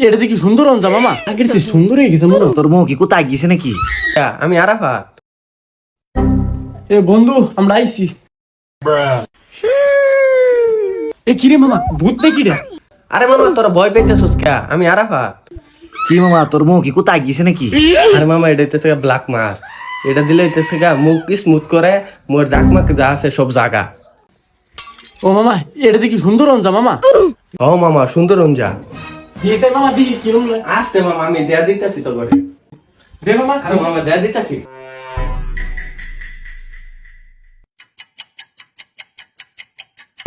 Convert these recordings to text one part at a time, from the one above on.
এটা দেখি সুন্দর অঞ্জা মামা, আগের চেয়ে সুন্দর হয়ে গেছে মনে হয়। তোর মুখ কি কোথায় গেছে নাকি? আমি আরাফাত। এ বন্ধু আমরা আইছি। এ কিরে মামা, ভূত নাকি রে? আরে মামা তোরা ভয় পাইতেছস কে? আমি আরাফাত। কি মামা তোর মুখ কি কোথায় গেছে নাকি? আরে মামা এটা হইতেছে ব্ল্যাক মাস, এটা দিলে হইতেছে মুখ স্মুথ করে মোর দাগ মাক যা আছে সব জাগা। ও মামা এটা দেখি সুন্দর অঞ্জা মামা। ও মামা সুন্দর অঞ্জা। দিয়েছে মামা, দেখি কিরম লাগে। আসতে মামা আমি দেয়া দিতেছি তো করে। দে মামা। আরে মামা দেয়া দিতেছি।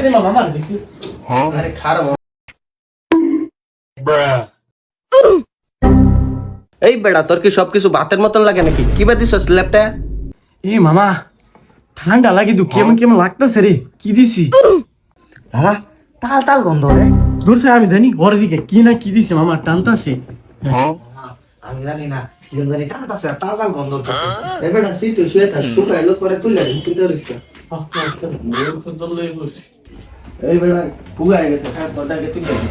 দে মামা, মার দেখি। আরে খারাপ এই বেড়া তোর কি সবকিছু ভাতের মতন লাগে নাকি? কি বা দিছস ল্যাপটা? এ মামা ঠান্ডা লাগে তো, কেমন কেমন লাগতেছে রে। কি দিছি মামা তাল তাল গন্ধ রে। ধরছে আমি জানি ওর দিকে কি না কি দিছে মামা, টানতাছে। আমি জানি না কি জানি টানতাছে তাল তাল গন্ধ করতেছে। এই বেড়া তুই শুয়ে থাক, শুকাইলো পরে তুই লাগি তুই ধরিস। এই বেড়া পুগাই গেছে, হ্যাঁ তোটাকে তুই লাগি।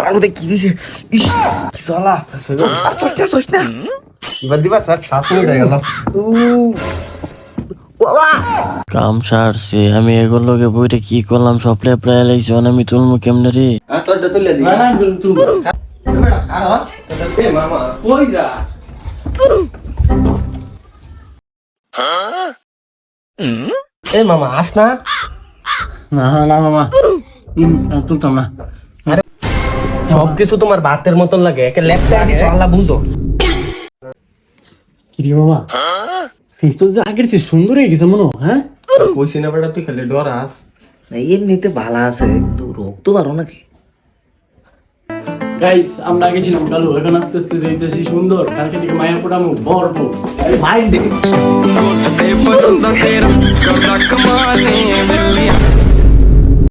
আর কি দিছে? ইস কি সালা। সস না এবার দিবা স্যার 7 মিনিট হয়ে গেল। বাবা কাম সারছে, আমি এগুলোকে বইটা কি করলাম, সব প্রায় লাগছে, আমি তুলবো কেমনে রে? হ্যাঁ তোরটা তুই লাগি। না না তুই এই বেড়া খারাপ। এ মামা কই যা? এই মামা আস না। না না মামা, তুলতাম না। সবকিছু তোমার ভাতের মতন লাগে, একে লেপটা দিছো আল্লাহ বুঝো। কিরে মামা, ফেস তো আগের চেয়ে সুন্দর হয়ে গেছে মনে হয়। হ্যাঁ কইছি না বেটা তুই খালি ডরাস। না এমনিতে ভালো আছে, কিন্তু রোগ তো ভালো নাকি? গাইস আমরা আগে ছিলাম কালো, এখন আস্তে আস্তে যাইতেছি সুন্দর। কালকে থেকে মায়া পোড়ামু বরবো মাইন্ড ਤੇ ਬਦਲਦਾ ਤੇਰਾ ਕਰਦਾ ਕਮਾਲ ਨੀ ਬਿੱਲੀਆਂ